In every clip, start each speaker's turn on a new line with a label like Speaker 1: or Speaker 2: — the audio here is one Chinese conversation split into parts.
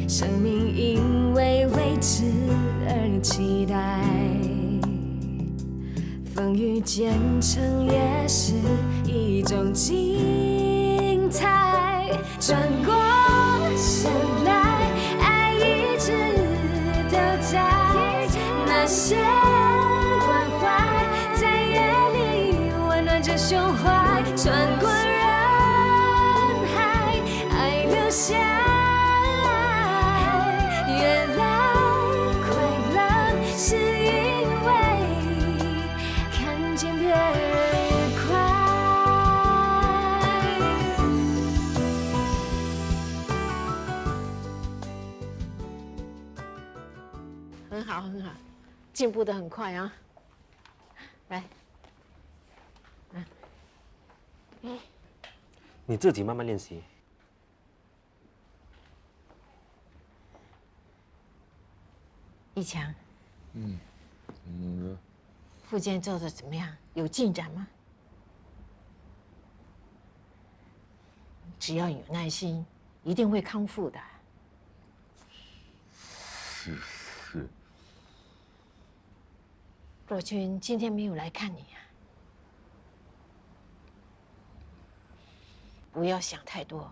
Speaker 1: 生命因为未知而期待，风雨兼程也是一种精彩。转过身来，爱一直都在，那些关怀在夜里温暖着胸怀，穿过人海，爱留下来。越来快乐，是因为看见别人愉快。
Speaker 2: 很好，很好，进步的很快啊！来，
Speaker 3: 你自己慢慢练习。
Speaker 2: 一强，复健做的怎么样？有进展吗？只要有耐心，一定会康复的。
Speaker 4: 是。
Speaker 2: 若君今天没有来看你啊，不要想太多。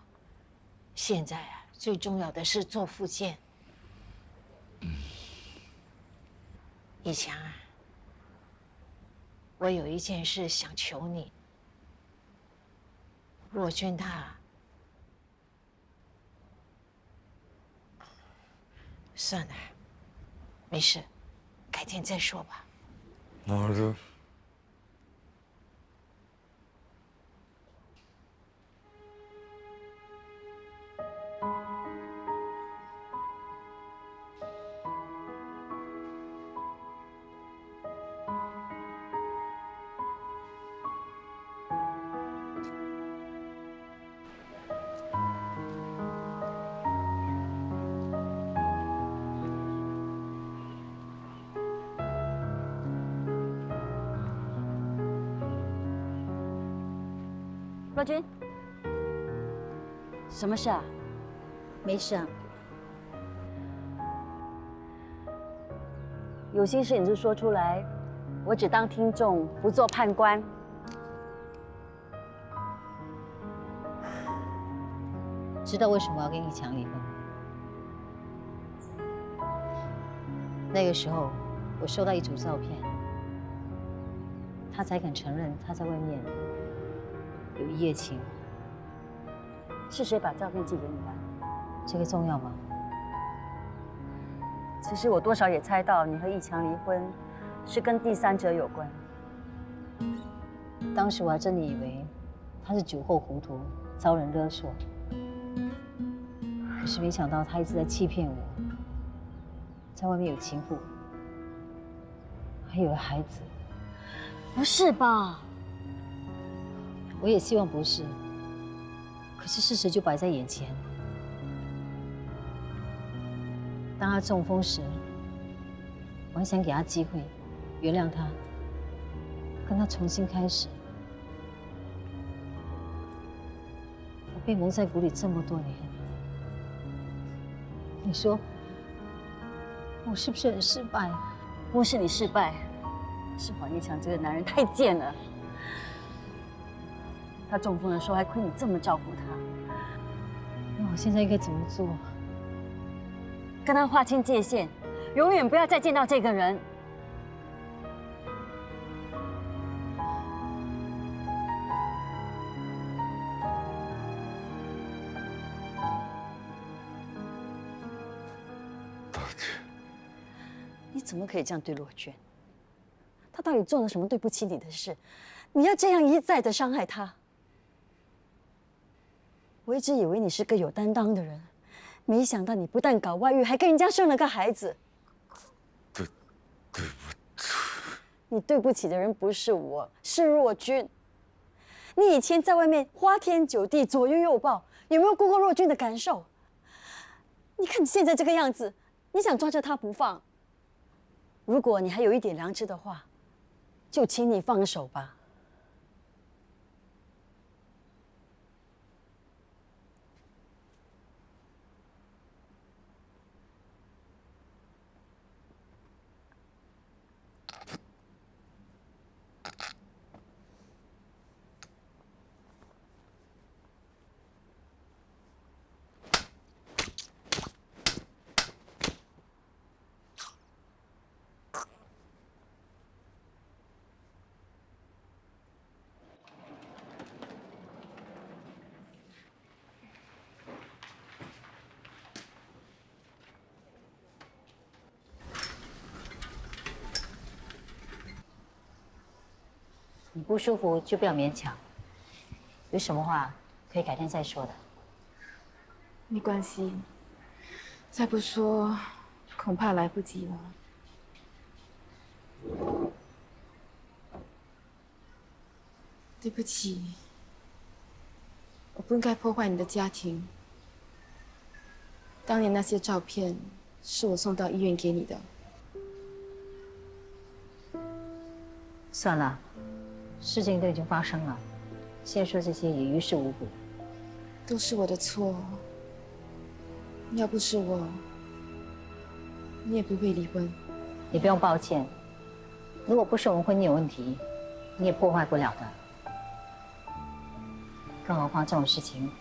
Speaker 2: 现在啊，最重要的是做复健。一强啊，我有一件事想求你。若君她，算了，没事，改天再说吧。
Speaker 4: 好的。
Speaker 5: 若君，什么事啊？没事啊。有心事你就说出来，我只当听众，不做判官。
Speaker 6: 知道为什么要跟一强离婚吗？那个时候，我收到一组照片，他才肯承认他在外面有一夜情。
Speaker 5: 是谁把照片寄给你的？
Speaker 6: 这个重要吗？
Speaker 5: 其实我多少也猜到你和易强离婚是跟第三者有关。
Speaker 6: 当时我还真的以为他是酒后糊涂，遭人勒索。可是没想到他一直在欺骗我，在外面有情妇，还有了孩子。
Speaker 5: 不是吧？
Speaker 6: 我也希望不是，可是事实就摆在眼前。当他中风时，我还想给他机会，原谅他，跟他重新开始。我被蒙在鼓里这么多年，你说我是不是很失败？
Speaker 5: 不是你失败，是黄一强这个男人太贱了。他中风的时候还亏你这么照顾他。
Speaker 6: 那我现在应该怎么做？
Speaker 5: 跟他划清界限，永远不要再见到这个人。
Speaker 4: 大姐，
Speaker 5: 你怎么可以这样对洛娟？她到底做了什么对不起你的事？你要这样一再的伤害她？我一直以为你是个有担当的人，没想到你不但搞外遇，还跟人家生了个孩子。
Speaker 4: 对不起。
Speaker 5: 你对不起的人不是我，是若君。你以前在外面花天酒地，左拥右抱，有没有顾过若君的感受？你看你现在这个样子，你想抓着她不放。如果你还有一点良知的话，就请你放手吧。
Speaker 6: 你不舒服就不要勉强，有什么话可以改天再说的。
Speaker 1: 没关系，再不说恐怕来不及了。对不起，我不应该破坏你的家庭。当年那些照片是我送到医院给你的。
Speaker 6: 算了，事情都已经发生了，现在说这些也于事无补。
Speaker 1: 都是我的错，要不是我，你也不会离婚。
Speaker 6: 你不用抱歉，如果不是我们婚姻有问题，你也破坏不了的。更何况这种事情，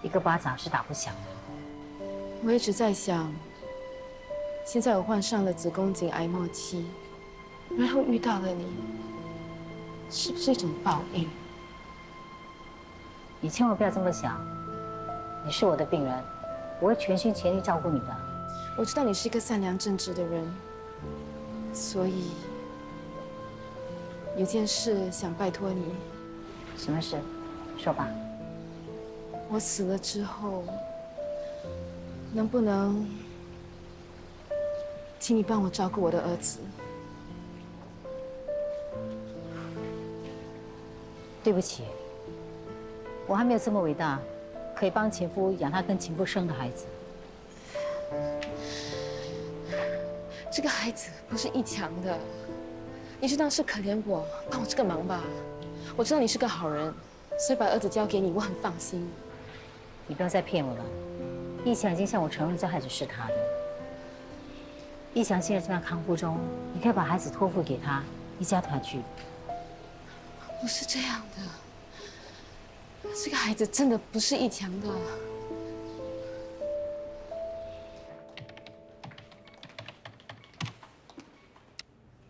Speaker 6: 一个巴掌是打不响的。
Speaker 1: 我一直在想，现在我患上了子宫颈癌末期，然后遇到了你，是不是一种报应？
Speaker 6: 你千万不要这么想，你是我的病人，我会全心全力照顾你的。
Speaker 1: 我知道你是一个善良正直的人，所以有件事想拜托你。
Speaker 6: 什么事？说吧。
Speaker 1: 我死了之后，能不能请你帮我照顾我的儿子？
Speaker 6: 对不起，我还没有这么伟大，可以帮前夫养他跟前夫生的孩子。
Speaker 1: 这个孩子不是一强的，你就当是可怜我，帮我这个忙吧。我知道你是个好人，所以把儿子交给你，我很放心。
Speaker 6: 你不要再骗我了，义强已经向我承认这孩子是他的。义强现在正在康复中，你可以把孩子托付给他，一家团聚。
Speaker 1: 不是这样的，这个孩子真的不是一强的。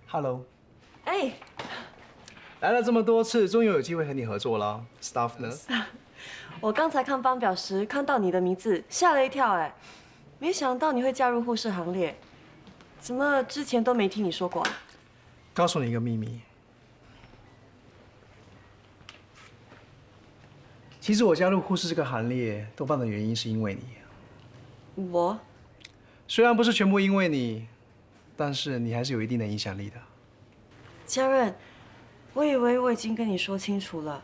Speaker 7: Hello，
Speaker 8: 哎，
Speaker 7: 来了这么多次，终于有机会和你合作了。Staff 呢？
Speaker 8: 我刚才看班表时看到你的名字，吓了一跳。哎，没想到你会加入护士行列，怎么之前都没听你说过啊？
Speaker 7: 告诉你一个秘密，其实我加入护士这个行列，多半的原因是因为你。
Speaker 8: 我
Speaker 7: 虽然不是全部因为你，但是你还是有一定的影响力的。
Speaker 8: 家人，我以为我已经跟你说清楚了。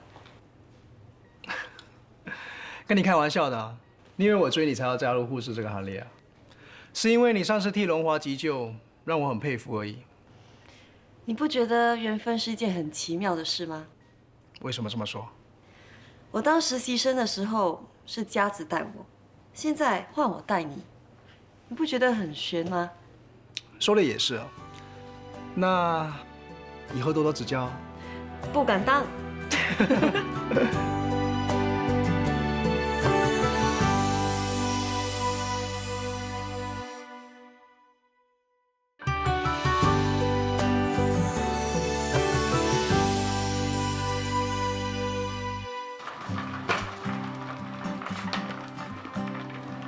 Speaker 7: 跟你开玩笑的啊，你以为我追你才要加入护士这个行列啊？是因为你上次替龙华急救，让我很佩服而已。
Speaker 8: 你不觉得缘分是一件很奇妙的事吗？
Speaker 7: 为什么这么说？
Speaker 8: 我当实习生的时候是佳子带我，现在换我带你，你不觉得很悬吗？
Speaker 7: 说的也是哦。那以后多多指教。
Speaker 8: 不敢当。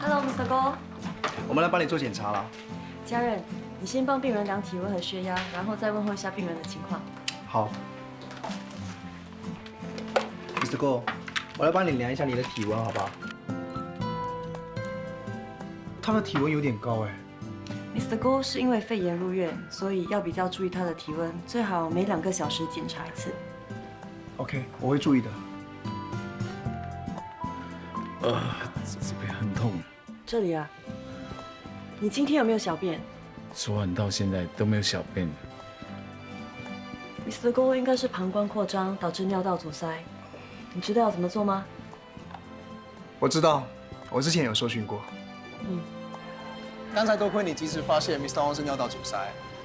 Speaker 8: Hello, Mr. Go。
Speaker 7: 我们来帮你做检查了。
Speaker 8: 家人，你先帮病人量体温和血压，然后再问候一下病人的情况。
Speaker 7: 好。Mr. Go， 我来帮你量一下你的体温，好不好？他的体温有点高哎。
Speaker 8: Mr. Go 是因为肺炎入院，所以要比较注意他的体温，最好每2个小时检查一次。
Speaker 7: OK， 我会注意的。
Speaker 4: 这边很痛，
Speaker 8: 这里啊，你今天有没有小便
Speaker 4: 昨晚到现在都没有小便。
Speaker 8: ？Mr. Go 应该是膀胱扩张导致尿道阻塞，你知道要怎么做吗？
Speaker 7: 我知道，我之前有受训过。刚才多亏你及时发现 Mr. Wang 是尿道阻塞，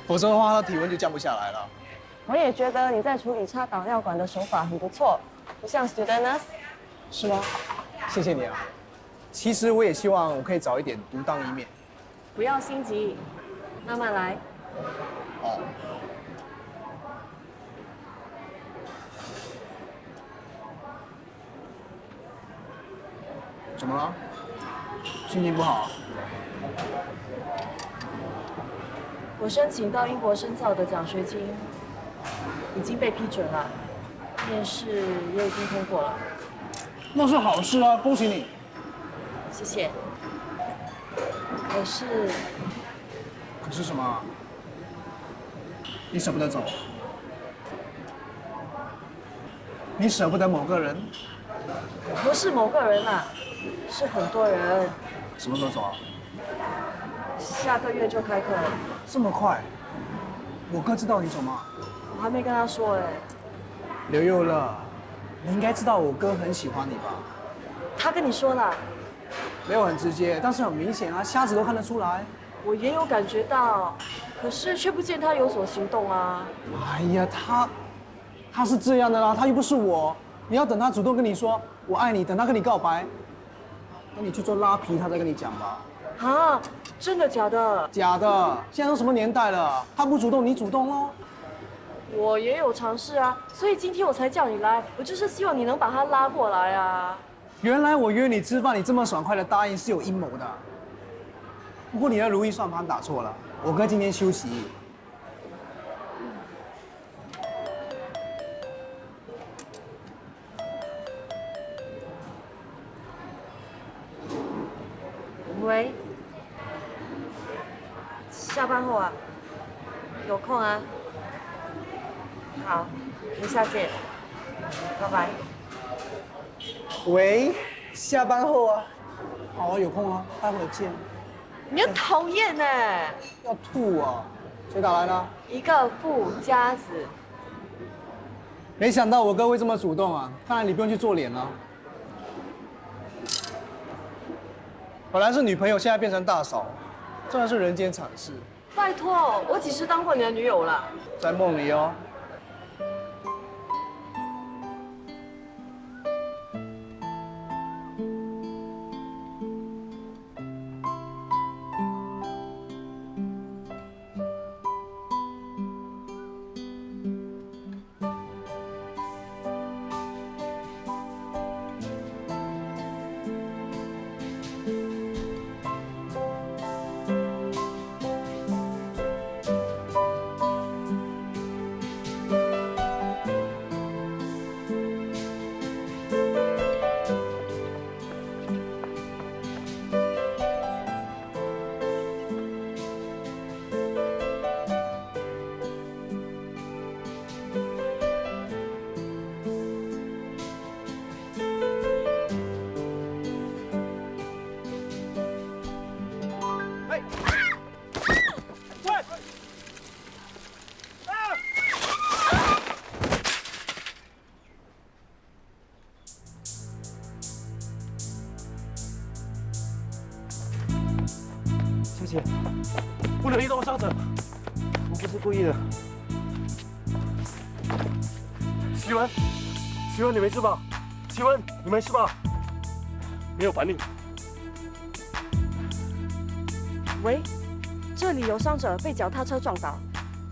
Speaker 7: 否则的话他的体温就降不下来了。
Speaker 9: 我也觉得你在处理插导尿管的手法很不错，不像 student nurse。
Speaker 7: 是吗？谢谢你啊。其实我也希望我可以早一点独当一面。
Speaker 9: 不要心急，慢慢来。
Speaker 7: 好。怎么了？心情不好？
Speaker 8: 我申请到英国深造的奖学金已经被批准了，面试也已经通过了，
Speaker 7: 那是好事啊，恭喜你。
Speaker 8: 谢谢。可是
Speaker 7: 可是什么？你舍不得走？你舍不得某个人？
Speaker 8: 不是某个人啊，是很多人。
Speaker 7: 什么时候走啊？
Speaker 8: 下个月就开课了。
Speaker 7: 这么快？我哥知道你走吗？
Speaker 8: 我还没跟他说哎。
Speaker 7: 刘佑乐，你应该知道我哥很喜欢你吧？
Speaker 8: 他跟你说了？
Speaker 7: 没有很直接，但是很明显啊，瞎子都看得出来。
Speaker 8: 我也有感觉到，可是却不见他有所行动啊。
Speaker 7: 哎呀，他是这样的啦，他又不是我，你要等他主动跟你说我爱你，等他跟你告白，等你去做拉皮，他再跟你讲吧。
Speaker 8: 啊，真的假的？
Speaker 7: 假的，现在都什么年代了，他不主动，你主动喽。
Speaker 8: 我也有尝试啊，所以今天我才叫你来，我就是希望你能把他拉过来啊。
Speaker 7: 原来我约你吃饭，你这么爽快的答应是有阴谋的。不过你的如意算盘打错了，我哥今天休息。
Speaker 8: 喂，下班后啊，有空啊。好，等下见，拜拜。
Speaker 7: 喂，下班后啊，好啊，有空啊，待会儿见。
Speaker 8: 你很讨厌呢，
Speaker 7: 要吐啊！谁打来的？
Speaker 8: 一个富家子。
Speaker 7: 没想到我哥会这么主动啊！看来你不用去做脸了。本来是女朋友，现在变成大嫂，真的是人间惨事。
Speaker 8: 拜托，我几时当过你的女友了？
Speaker 7: 在梦里哦。
Speaker 3: 小姐，不能移动伤者，我不是故意的。希文，希文，你没事吧？希文，你没事吧？没有反应。
Speaker 8: 喂，这里有伤者被脚踏车撞倒，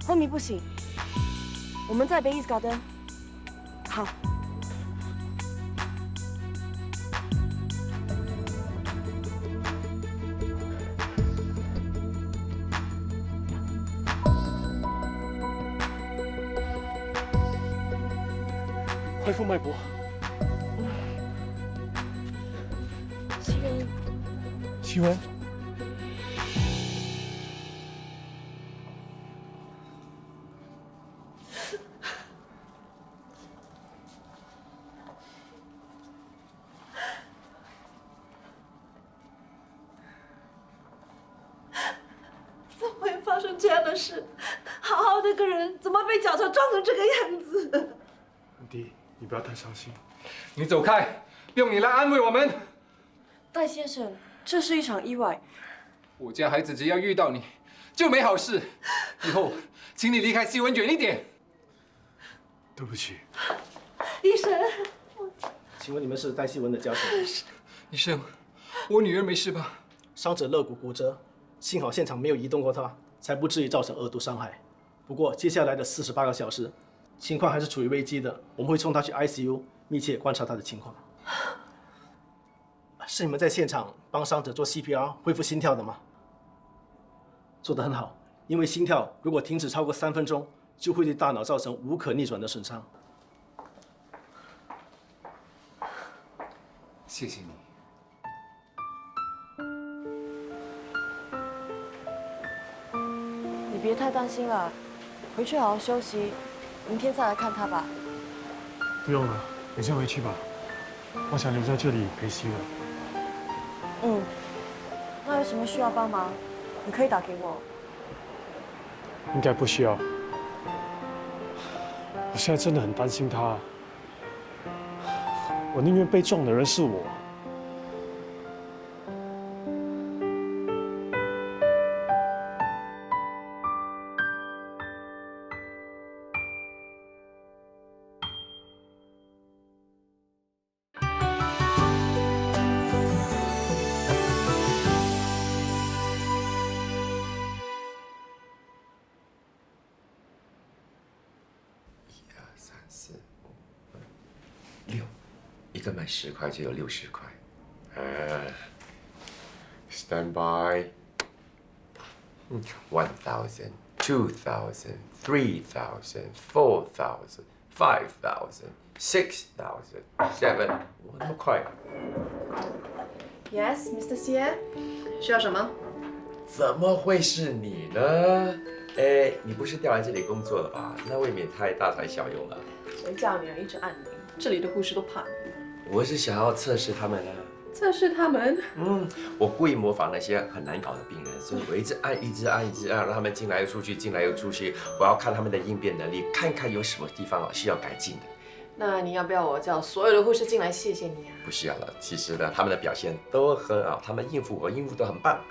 Speaker 8: 昏迷不醒。我们在北伊斯高登。好。
Speaker 3: 恢复脉搏。
Speaker 8: 希文，
Speaker 3: 希文，
Speaker 8: 怎么会发生这样的事？好好的个人，怎么被脚车撞成这个样子？
Speaker 3: 安迪，你不要太伤心。
Speaker 10: 你走开，用你来安慰我们。
Speaker 8: 戴先生，这是一场意外。
Speaker 10: 我家孩子只要遇到你，就没好事。以后，请你离开希文远一点。
Speaker 3: 对不起。
Speaker 8: 医生，
Speaker 11: 请问你们是戴希文的家属？
Speaker 10: 医生，我女儿没事吧？
Speaker 11: 伤者肋骨骨折，幸好现场没有移动过她，才不至于造成恶毒伤害。不过接下来的48个小时，情况还是处于危机的，我们会送她去 ICU， 密切观察她的情况。是你们在现场帮伤者做 CPR 恢复心跳的吗？做得很好，因为心跳如果停止超过3分钟，就会对大脑造成无可逆转的损伤。
Speaker 10: 谢谢你。
Speaker 8: 你别太担心了，回去好好休息，明天再来看他吧。
Speaker 3: 不用了，你先回去吧。我想留在这里陪希儿。
Speaker 8: 嗯，那有什么需要帮忙，你可以打给我。
Speaker 3: 应该不需要。我现在真的很担心他。我宁愿被撞的人是我。
Speaker 12: 一个买10块就有60块。Stand by. 1,000, 2,000, 3,000, 4,000, 5,000, 6,000, 7,000，那么快
Speaker 8: Yes, Mr. Xie， 需要什么？
Speaker 12: 怎么会是你呢？哎，你不是调来这里工作了吧？那未免太大材小用了。
Speaker 8: 谁叫你一直按铃？这里的护士都怕你。
Speaker 12: 我是想要测试他们啊。
Speaker 8: 测试他们？
Speaker 12: 我故意模仿那些很难搞的病人，所以我一直按，让他们进来又出去，进来又出去。我要看他们的应变能力，看看有什么地方需要改进的。
Speaker 8: 那你要不要我叫所有的护士进来谢谢你啊？
Speaker 12: 不需要了，其实呢，他们的表现都很好，他们应付都很棒。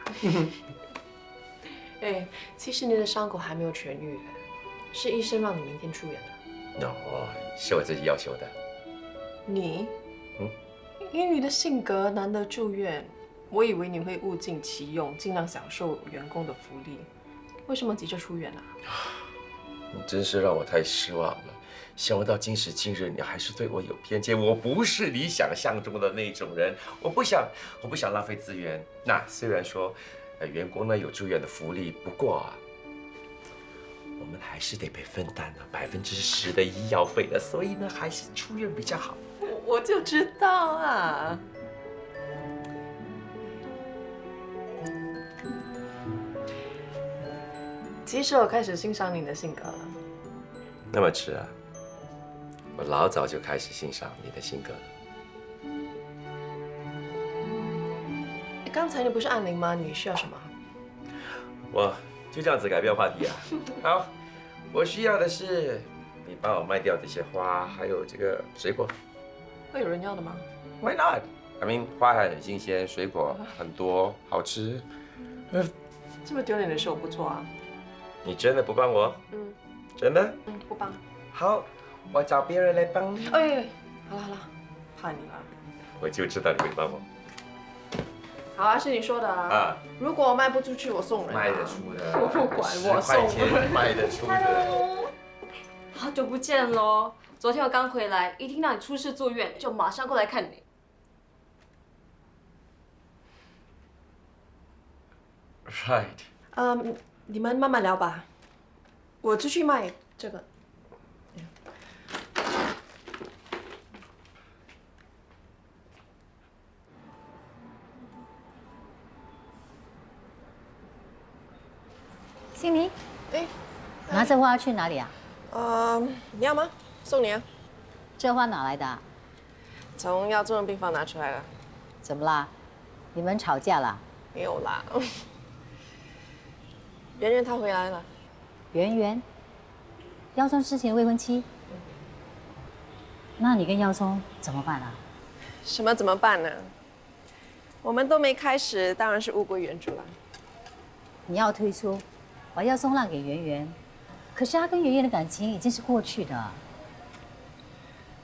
Speaker 8: 哎，其实你的伤口还没有痊愈，是医生让你明天出院的。
Speaker 12: No， 是我自己要求的。
Speaker 8: 你？以你的性格难得住院，我以为你会物尽其用，尽量享受员工的福利。为什么急着出院啊？
Speaker 12: 你真是让我太失望了。想不到今时今日，你还是对我有偏见。我不是你想象中的那种人，我不想浪费资源。那虽然说，员工呢有住院的福利，不过啊，我们还是得被分担10%的医药费的，所以呢，还是出院比较好。
Speaker 8: 我就知道啊。其实我开始欣赏你的性格了。
Speaker 12: 那么迟啊？我老早就开始欣赏你的性格了。
Speaker 8: 刚才你不是按铃吗？你需要什么？
Speaker 12: 我就这样子改变话题啊。好，我需要的是你帮我卖掉这些花，还有这个水果。
Speaker 8: 会有人要的吗
Speaker 12: ？Why not？ I mean， 花还很新鲜，水果很多，好吃。
Speaker 8: 这么丢脸的事我不做啊。
Speaker 12: 你真的不帮我？真的？
Speaker 8: 不帮。
Speaker 12: 好，我找别人来帮你。
Speaker 8: 哎，好了，怕你了。
Speaker 12: 我就知道你会帮我。
Speaker 8: 好啊，是你说的啊。如果我卖不出去，我送人。
Speaker 12: 卖得出的。
Speaker 8: 我不管，我送人。
Speaker 12: 10块钱卖得出的。
Speaker 9: 好久不见喽！昨天我刚回来，一听到你出事住院，就马上过来看你。
Speaker 12: Right。
Speaker 8: 你们慢慢聊吧，我出去卖这个。
Speaker 6: 心明，
Speaker 8: 哎，
Speaker 6: 拿这花要去哪里啊？
Speaker 8: 你要吗？送你啊。
Speaker 6: 这花哪来的啊？
Speaker 8: 从要住院病房拿出来的。
Speaker 6: 怎么啦？你们吵架啦？
Speaker 8: 没有啦。圆圆她回来了。
Speaker 6: 圆圆，耀宗之前未婚妻。那你跟耀宗怎么办啊？
Speaker 8: 什么怎么办呢？我们都没开始，当然是物归原主了。
Speaker 6: 你要退出，把耀宗让给圆圆，可是他跟圆圆的感情已经是过去的。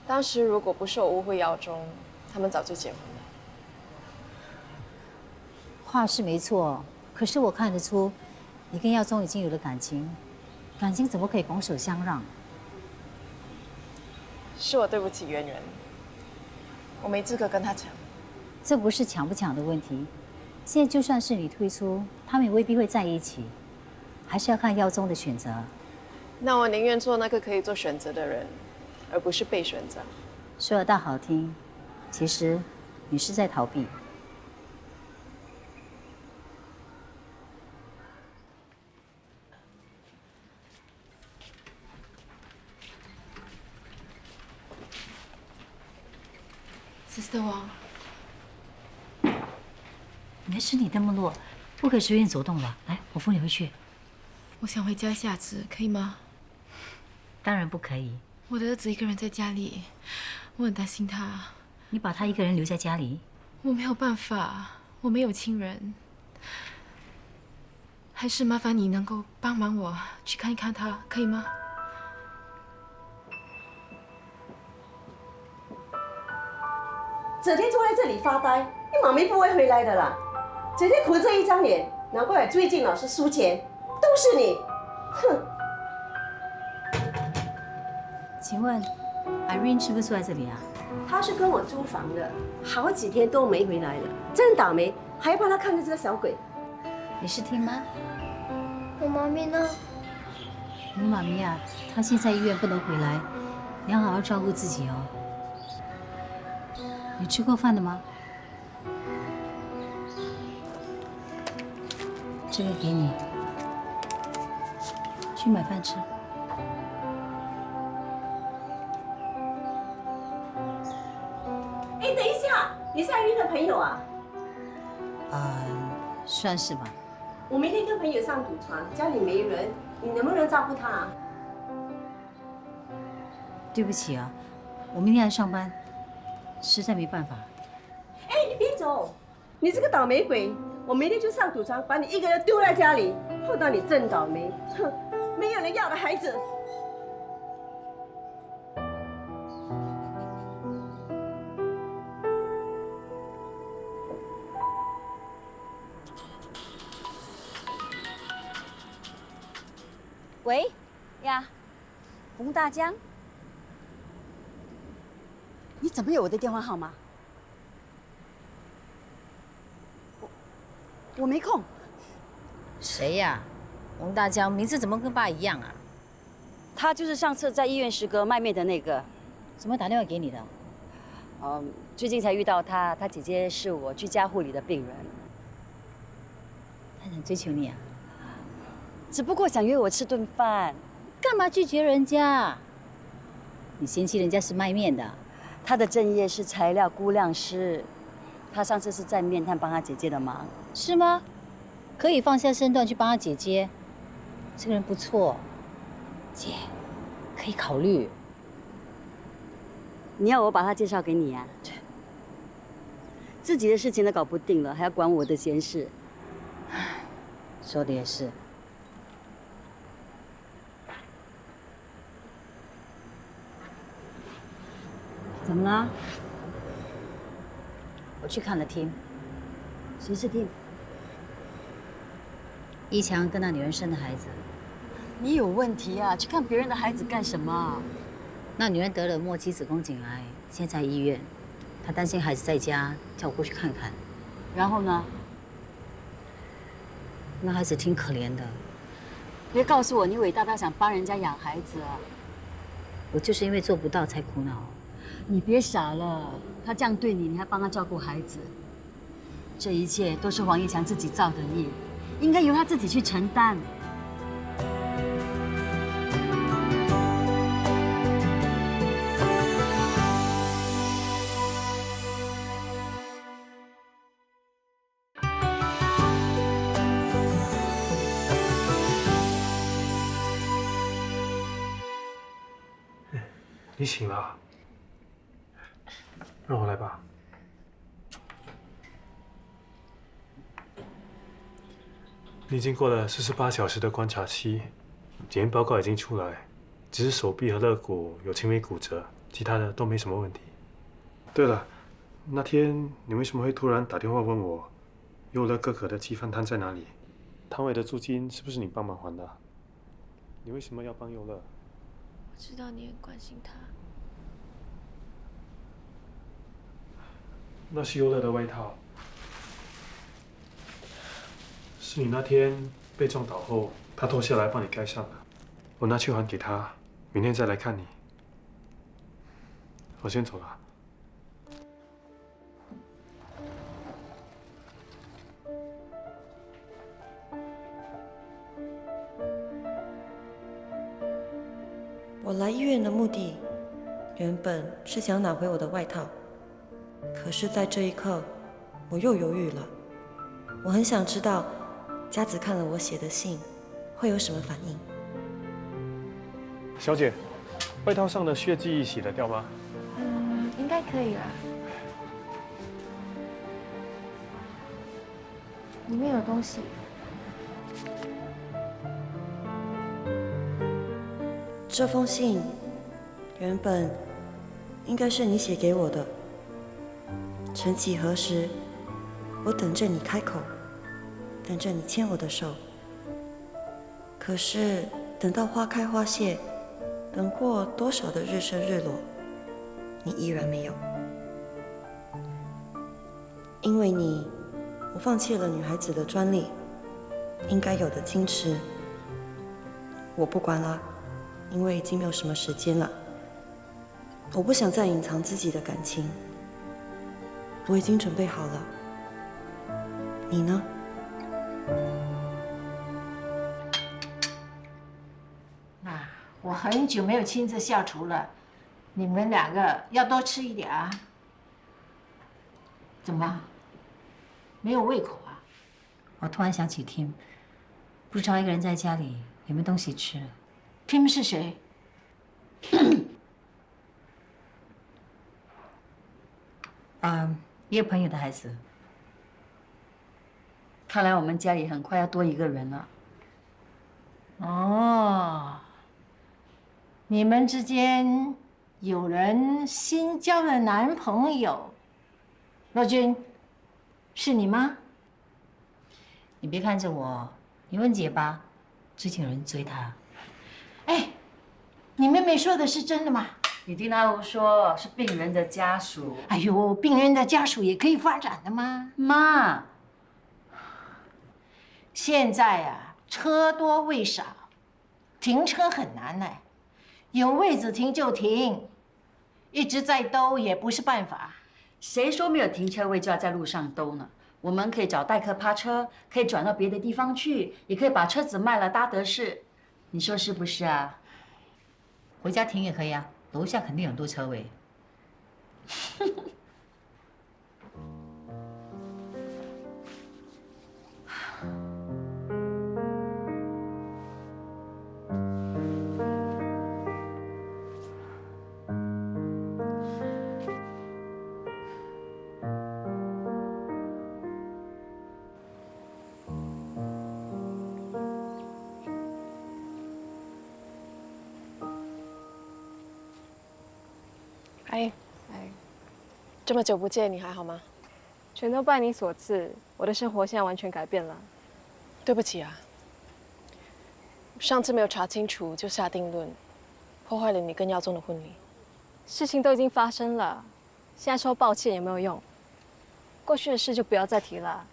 Speaker 8: 当时如果不是我误会耀宗，他们早就结婚了。
Speaker 6: 话是没错，可是我看得出，你跟耀宗已经有了感情，感情怎么可以拱手相让？
Speaker 8: 是我对不起圆圆，我没资格跟他抢。
Speaker 6: 这不是抢不抢的问题，现在就算是你退出，他们也未必会在一起，还是要看耀宗的选择。
Speaker 8: 那我宁愿做那个可以做选择的人，而不是被选择。
Speaker 6: 说的倒好听，其实你是在逃避。
Speaker 8: Sister 王，
Speaker 6: 你的身体那么弱，不可以随便走动的。来，我扶你回去。
Speaker 8: 我想回家下子，可以吗？
Speaker 6: 当然不可以。
Speaker 8: 我的儿子一个人在家里，我很担心他。
Speaker 6: 你把他一个人留在家里？
Speaker 8: 我没有办法，我没有亲人。还是麻烦你能够帮忙我去看一看他，可以吗？
Speaker 13: 整天坐在这里发呆，你妈咪不会回来的啦。整天苦着一张脸，难怪最近老是输钱，都是你，哼！
Speaker 6: 请问 Irene 是不是住在这里啊？
Speaker 13: 她是跟我租房的，好几天都没回来了，真倒霉，还帮她看着这个小鬼。
Speaker 6: 你是听吗？
Speaker 1: 我妈咪呢？
Speaker 6: 你妈咪啊，她现在医院不能回来，你要好好照顾自己哦。你吃过饭了吗？这个给你，去买饭吃。
Speaker 13: 哎，等一下，你是Irene的朋友啊？
Speaker 6: 算是吧。
Speaker 13: 我明天跟朋友上赌场，家里没人，你能不能照顾他啊？
Speaker 6: 对不起啊，我明天还上班，实在没办法。
Speaker 13: 哎，你别走，你这个倒霉鬼！我明天就上赌场，把你一个人丢在家里，碰到你真倒霉！哼，没有人要的孩子。
Speaker 5: 喂，呀，洪大江，你怎么有我的电话号码？我没空。
Speaker 6: 谁呀？洪大江，名字怎么跟爸一样啊？
Speaker 5: 他就是上次在医院食阁卖面的那个。
Speaker 6: 怎么打电话给你的？
Speaker 5: 最近才遇到他，他姐姐是我居家护理的病人。
Speaker 6: 他想追求你啊？
Speaker 5: 只不过想约我吃顿饭。
Speaker 6: 干嘛拒绝人家？你嫌弃人家是卖面的？
Speaker 5: 他的正业是材料估量师，他上次是在面摊帮他姐姐的忙。
Speaker 6: 是吗？可以放下身段去帮他姐姐，这个人不错，姐可以考虑。
Speaker 5: 你要我把他介绍给你啊？自己的事情都搞不定了，还要管我的闲事。
Speaker 6: 说的也是。
Speaker 5: 怎么了？
Speaker 6: 我去看了Tim。
Speaker 5: 谁是Tim？
Speaker 6: 一强跟那女人生的孩子。
Speaker 5: 你有问题啊！去看别人的孩子干什么？
Speaker 6: 那女人得了末期子宫颈癌，现在在医院。她担心孩子在家，叫我过去看看。
Speaker 5: 然后呢？
Speaker 6: 那孩子挺可怜的。
Speaker 5: 别告诉我你伟大到想帮人家养孩子啊！
Speaker 6: 我就是因为做不到才苦恼。
Speaker 5: 你别傻了，他这样对你，你还帮他照顾孩子，这一切都是黄一强自己造的孽，应该由他自己去承担。
Speaker 3: 你醒了，让我来吧。你已经过了48小时的观察期，检验报告已经出来，只是手臂和肋骨有轻微骨折，其他的都没什么问题。对了，那天你为什么会突然打电话问我，优乐哥哥的鸡饭摊在哪里？摊位的租金是不是你帮忙还的？你为什么要帮优乐？
Speaker 8: 我知道你很关心他。
Speaker 3: 那是优乐的外套，是你那天被撞倒后，他脱下来帮你盖上的。我拿去还给他，明天再来看你。我先走了。
Speaker 14: 我来医院的目的，原本是想拿回我的外套，可是在这一刻，我又犹豫了。我很想知道，佳子看了我写的信，会有什么反应。
Speaker 3: 小姐，外套上的血迹洗得掉吗？
Speaker 6: 应该可以啦。里面有东西。
Speaker 14: 这封信原本应该是你写给我的。曾几何时，我等着你开口，等着你牵我的手。可是等到花开花谢，等过多少的日升日落，你依然没有。因为你，我放弃了女孩子的专利，应该有的矜持。我不管了。因为已经没有什么时间了，我不想再隐藏自己的感情，我已经准备好了。你呢？
Speaker 6: 我很久没有亲自下厨了，你们2个要多吃一点啊。怎么？没有胃口啊？我突然想起 Tim， 不知道一个人在家里有没有东西吃。Tim 是谁？一个朋友的孩子。
Speaker 15: 看来我们家里很快要多一个人了。
Speaker 6: 哦，你们之间有人新交了男朋友？若君，是你吗？你别看着我，你问姐吧，最近有人追她。哎，你妹妹说的是真的吗？
Speaker 15: 你听她胡说，是病人的家属。
Speaker 6: 哎呦，病人的家属也可以发展的吗？
Speaker 15: 妈，
Speaker 6: 现在啊，车多位少，停车很难呢。有位子停就停，一直在兜也不是办法。
Speaker 15: 谁说没有停车位就要在路上兜呢？我们可以找代客趴车，可以转到别的地方去，也可以把车子卖了搭德士。你说是不是啊？
Speaker 6: 回家停也可以啊，楼下肯定有很多车位。
Speaker 8: 哎，这么久不见，你还好吗？
Speaker 9: 全都拜你所赐，我的生活现在完全改变了。
Speaker 8: 对不起啊，上次没有查清楚就下定论，破坏了你跟耀宗的婚礼。
Speaker 9: 事情都已经发生了，现在说抱歉也没有用。过去的事就不要再提了，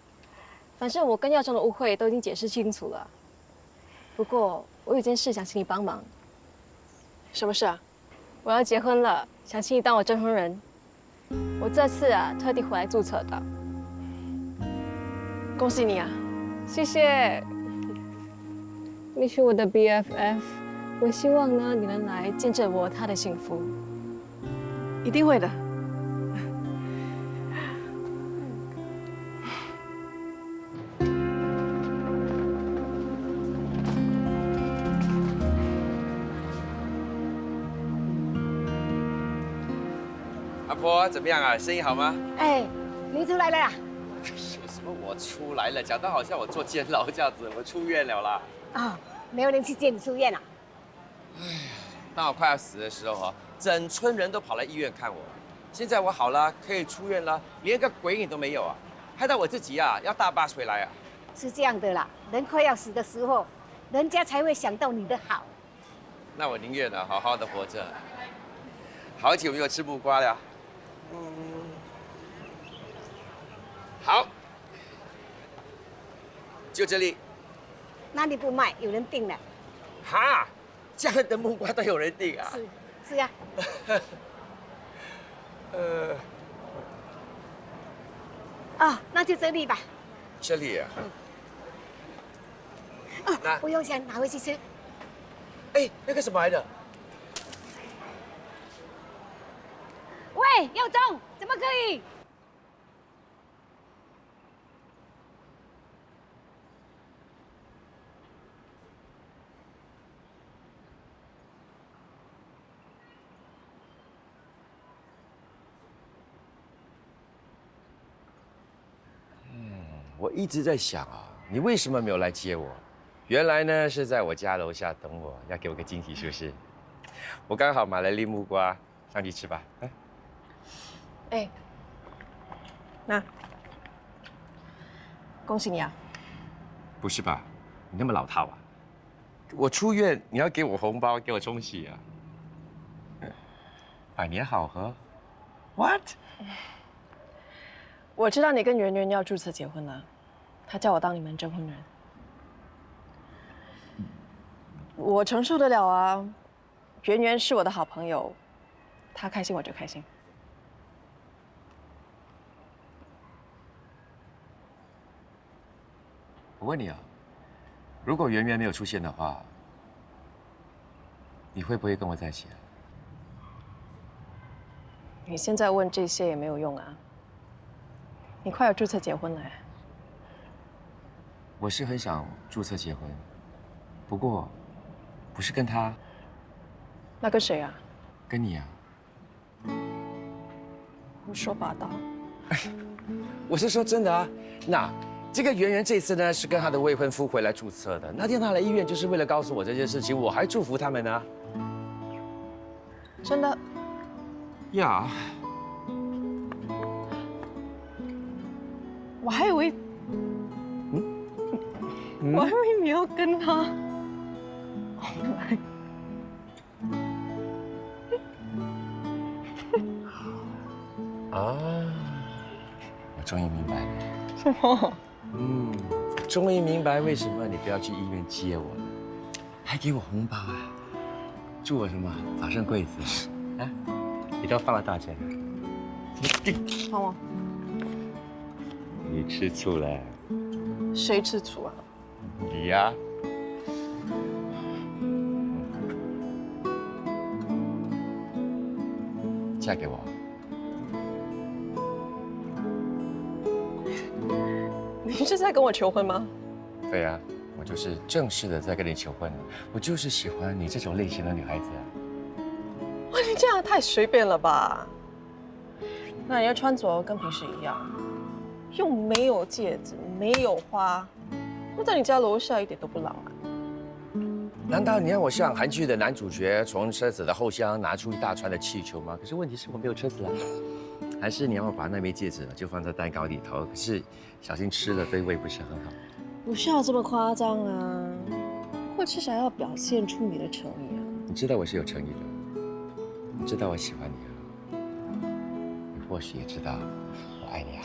Speaker 9: 反正我跟耀宗的误会都已经解释清楚了。不过我有件事想请你帮忙。
Speaker 8: 什么事啊？
Speaker 9: 我要结婚了，想请你当我证婚人。我这次啊，特地回来注册的。
Speaker 8: 恭喜你啊！
Speaker 9: 谢谢。你是我的 BFF， 我希望呢，你能来见证我他的幸福。
Speaker 8: 一定会的。
Speaker 12: 阿婆怎么样啊？生意好吗？
Speaker 6: 哎，你出来了呀？
Speaker 12: 什么我出来了？讲得好像我坐监牢这样子，我出院了啦。
Speaker 6: 啊，没有人去接你出院了。
Speaker 12: 哎呀，当我快要死的时候整村人都跑来医院看我。现在我好了，可以出院了，连个鬼影都没有啊，害到我自己要大巴回来啊。
Speaker 6: 是这样的啦，人快要死的时候，人家才会想到你的好。
Speaker 12: 那我宁愿好好的活着。好久没有吃木瓜了。好，就这里。
Speaker 6: 那你不卖，有人订了。
Speaker 12: 哈，这样的木瓜都有人订啊？
Speaker 6: 是呀。哦，那就这里吧。
Speaker 12: 这里啊。
Speaker 6: 哦，不用钱，拿回去吃。
Speaker 12: 哎，那个什么来的？
Speaker 16: 哎，耀宗，怎么可以？
Speaker 12: 我一直在想啊，你为什么没有来接我？原来呢是在我家楼下等我，要给我个惊喜，是不是？我刚好买了粒木瓜，上去吃吧。
Speaker 8: 哎，那恭喜你啊！
Speaker 12: 不是吧？你那么老套啊？我出院，你要给我红包，给我冲喜啊！100年好合 ？What？
Speaker 8: 我知道你跟圆圆要注册结婚了，他叫我当你们证婚人，我承受得了啊。圆圆是我的好朋友，她开心我就开心。
Speaker 12: 我问你啊，如果圆圆没有出现的话，你会不会跟我在一起啊？
Speaker 8: 你现在问这些也没有用啊。你快要注册结婚了。
Speaker 12: 我是很想注册结婚，不过不是跟他，
Speaker 8: 那跟谁啊？
Speaker 12: 跟你啊。
Speaker 8: 胡说八道。
Speaker 12: 我是说真的啊。那这个圆圆这次呢是跟她的未婚夫回来注册的。那天她来医院就是为了告诉我这件事情，我还祝福他们呢。
Speaker 8: 真的？
Speaker 12: 呀。
Speaker 8: 我还以为，我还以为你要跟他。
Speaker 12: 啊，我终于明白了。
Speaker 8: 什么？
Speaker 12: 终于明白为什么你不要去医院接我了，还给我红包啊！祝我什么早生贵子啊！你都放了多少钱？
Speaker 8: 帮我。
Speaker 12: 你吃醋了？
Speaker 8: 谁吃醋啊？
Speaker 12: 你呀。嫁给我。
Speaker 8: 你是在跟我求婚吗？
Speaker 12: 对呀，我就是正式的在跟你求婚了。我就是喜欢你这种类型的女孩子啊。
Speaker 8: 哇，你这样太随便了吧？那你的穿着跟平时一样。又没有戒指，没有花，我在你家楼下一点都不浪漫。
Speaker 12: 难道你让我像韩剧的男主角从车子的后箱拿出一大串的气球吗？可是问题是我没有车子了。还是你让我把那枚戒指就放在蛋糕里头？可是小心吃了对胃不是很好。
Speaker 8: 不需要这么夸张啊，我至少要表现出你的诚意啊。
Speaker 12: 你知道我是有诚意的，你知道我喜欢你啊，你或许也知道我爱你啊。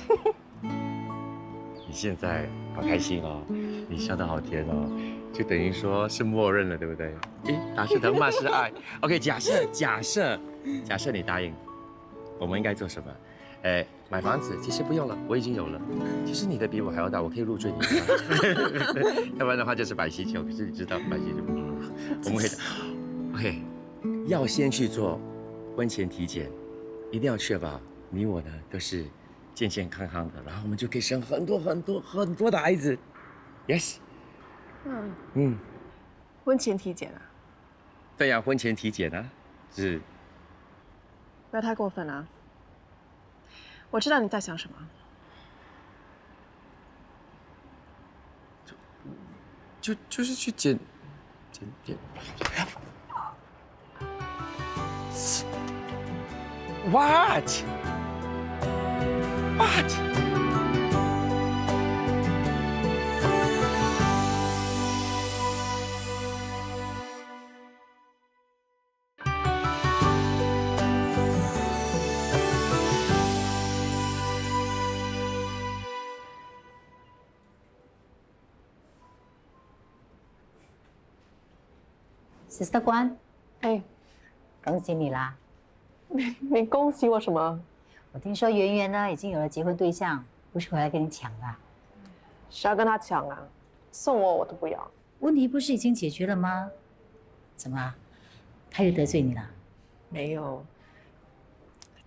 Speaker 12: 你现在好开心哦，你笑得好甜哦，就等于说是默认了，对不对？打是疼，骂是爱。OK， 假设你答应，我们应该做什么？买房子其实不用了，我已经有了。其实你的比我还要大，我可以入赘你。要不然的话就是摆气球，可是你知道摆气球，我们可以 OK， 要先去做婚前体检，一定要确保你我呢都是健健康康的，然后我们就可以生很多的孩子。Yes。
Speaker 8: 婚前体检啊？
Speaker 12: 对呀，婚前体检啊，是。
Speaker 8: 不要太过分啊！我知道你在想什么。
Speaker 12: 就是去检。What？
Speaker 17: Sister 关，
Speaker 8: 哎，
Speaker 17: 恭喜你啦！
Speaker 8: 你恭喜我什么？
Speaker 17: 我听说圆圆呢已经有了结婚对象，不是回来跟你抢啦？
Speaker 8: 谁要跟他抢啊？送我都不要。
Speaker 17: 问题不是已经解决了吗？怎么，他又得罪你了？
Speaker 8: 没有，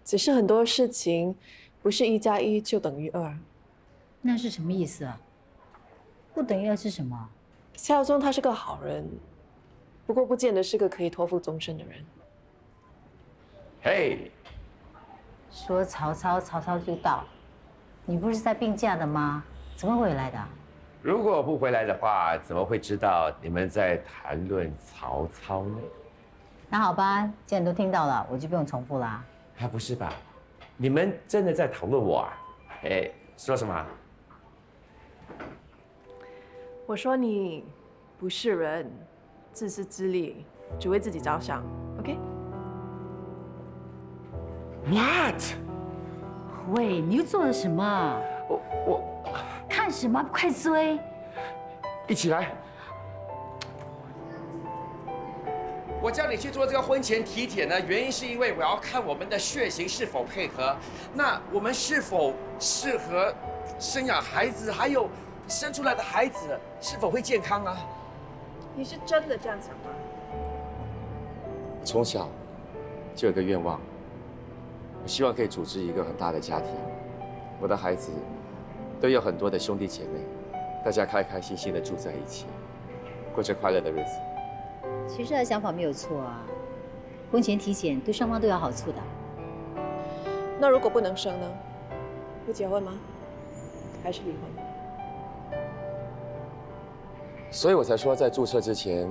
Speaker 8: 只是很多事情不是1+1就等于2。
Speaker 17: 那是什么意思啊？不等于2是什么？
Speaker 8: 夏忠他是个好人，不过不见得是个可以托付终身的人。
Speaker 12: 嘿，
Speaker 17: 说曹操，曹操就到。你不是在病假的吗？怎么回来的？
Speaker 12: 如果不回来的话，怎么会知道你们在谈论曹操呢？
Speaker 17: 那好吧，既然都听到了，我就不用重复啦。
Speaker 12: 啊，不是吧？你们真的在讨论我啊？哎，说什么？
Speaker 8: 我说你不是人，自私自利，只为自己着想。
Speaker 12: OK？What？
Speaker 15: 喂，你又做了什么？
Speaker 12: 我
Speaker 15: 看什么？快追！
Speaker 12: 一起来。我叫你去做这个婚前体检呢，原因是因为我要看我们的血型是否配合，那我们是否适合生养孩子，还有生出来的孩子是否会健康啊？
Speaker 8: 你是真的这样想吗？
Speaker 12: 从小就有个愿望，我希望可以组织一个很大的家庭，我的孩子都有很多的兄弟姐妹，大家开开心心的住在一起，过着快乐的日子。
Speaker 17: 其实他的想法没有错啊，婚前体检对双方都有好处的。
Speaker 8: 那如果不能生呢？不结婚吗？还是离婚？
Speaker 12: 所以我才说在注册之前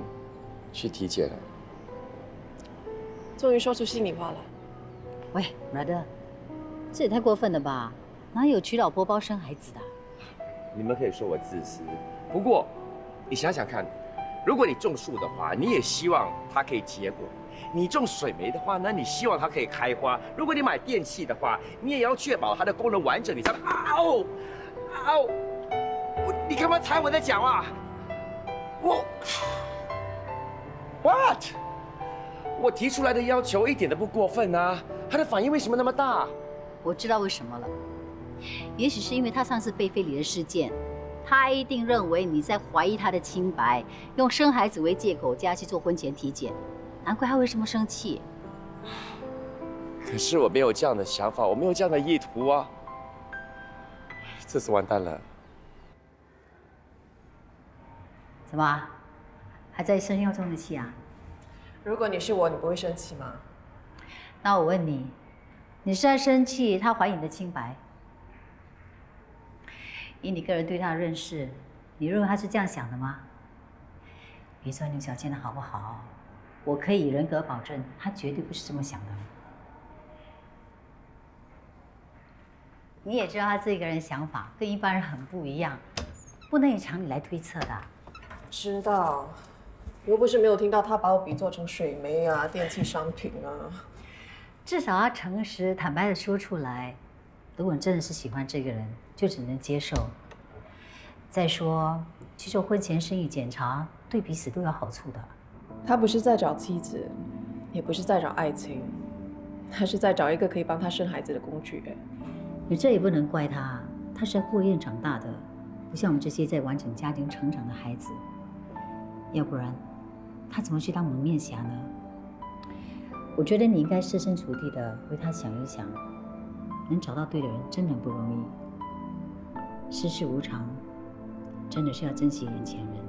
Speaker 12: 去体检了。
Speaker 8: 终于说出心里话了。
Speaker 17: 喂，brother，这也太过分了吧？哪有娶老婆包生孩子的？
Speaker 12: 你们可以说我自私，不过你想想看，如果你种树的话，你也希望它可以结果；你种水梅的话呢，你希望它可以开花；如果你买电器的话，你也要确保它的功能完整，你才能你干嘛踩我的脚啊？What？ 我提出来的要求一点都不过分啊，他的反应为什么那么大？
Speaker 17: 我知道为什么了，也许是因为他上次背非礼的事件，他一定认为你在怀疑他的清白，用生孩子为借口叫他去做婚前体检，难怪他会这么生气。
Speaker 12: 可是我没有这样的想法，我没有这样的意图啊，这次完蛋了。
Speaker 17: 怎么，还在生药中的气啊？
Speaker 8: 如果你是我，你不会生气吗？
Speaker 17: 那我问你，你是在生气他怀疑你的清白？以你个人对他的认识，你认为他是这样想的吗？别说牛小倩的好不好，我可以人格保证，他绝对不是这么想的。你也知道他这个人想法跟一般人很不一样，不能以常理来推测的。
Speaker 8: 知道，又不是没有听到他把我比作成水梅啊、电器商品啊。
Speaker 17: 至少他诚实坦白的说出来。如果你真的是喜欢这个人，就只能接受。再说，去做婚前生育检查，对彼此都有好处的。
Speaker 8: 他不是在找妻子，也不是在找爱情，他是在找一个可以帮他生孩子的工具。
Speaker 17: 你这也不能怪他，他是在孤儿院长大的，不像我们这些在完整家庭成长的孩子。要不然，他怎么去当蒙面侠呢？我觉得你应该设身处地的为他想一想，能找到对的人真的不容易。世事无常，真的是要珍惜眼前人。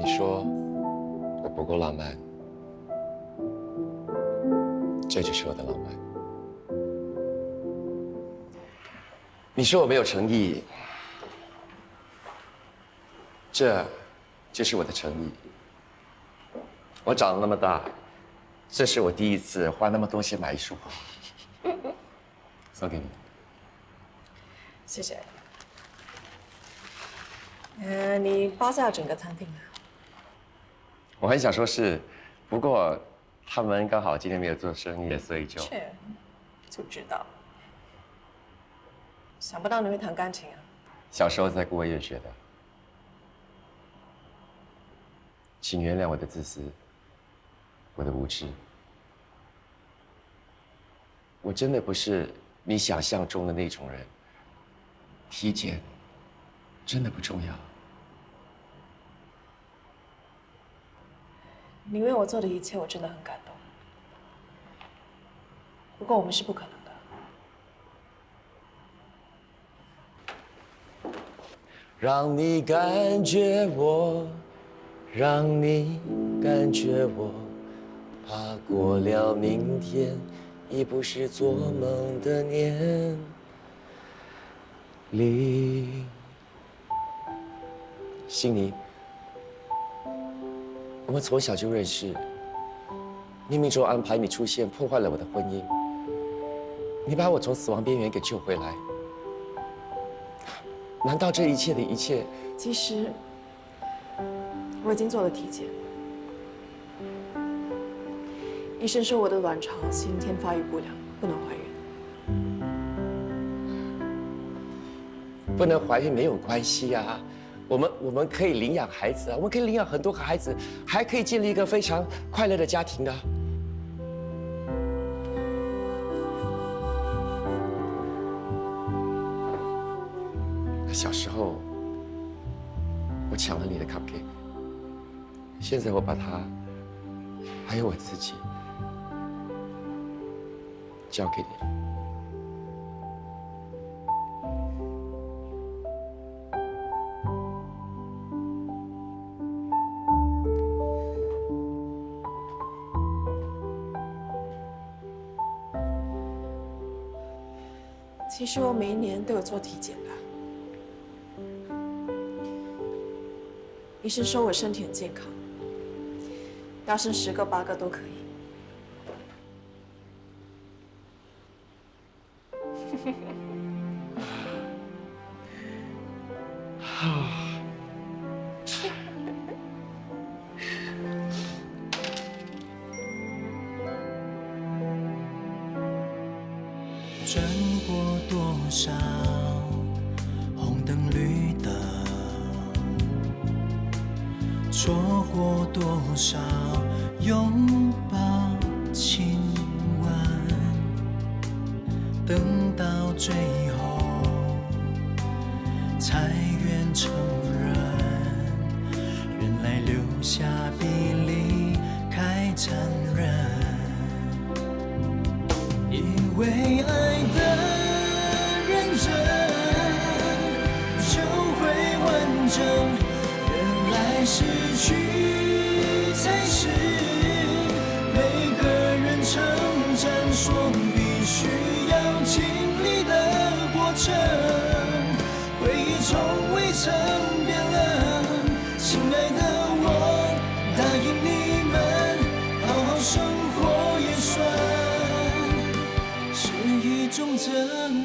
Speaker 12: 你说我不够浪漫，这就是我的浪漫。你说我没有诚意，这就是我的诚意。我长那么大，这是我第一次花那么多钱买书，送给你。
Speaker 8: 谢谢。你包下整个餐厅啊？
Speaker 12: 我很想说是，不过他们刚好今天没有做生意，所以就
Speaker 8: 知道。想不到你会弹钢琴啊！
Speaker 12: 小时候在孤儿院学的。请原谅我的自私，我的无知。我真的不是你想象中的那种人。体检真的不重要。
Speaker 8: 你为我做的一切，我真的很感动。不过我们是不可能的。
Speaker 12: 让你感觉我，让你感觉我，怕过了明天，已不是做梦的年里。心妮，我们从小就认识，冥冥中安排你出现，破坏了我的婚姻。你把我从死亡边缘给救回来。难道这一切的一切？
Speaker 8: 其实我已经做了体检，医生说我的卵巢先天发育不良，不能怀孕。
Speaker 12: 不能怀孕没有关系呀，我们可以领养孩子啊，我们可以领养很多个孩子，还可以建立一个非常快乐的家庭的。小时候，我抢了你的 cupcake， 现在我把它，还有我自己，交给你了。
Speaker 8: 其实我每一年都有做体检的。医生说我身体很健康，要生10个8个都可以。
Speaker 18: 转过多少红灯绿灯，错过多少拥抱亲吻，等到最后才愿承认，原来留下比离开残忍。以为爱的认真就会完整，原来失去才是每个人成长所必须要经历的过程。回忆从未曾变冷，亲爱的我，答应你们好好生活也算是一种责任。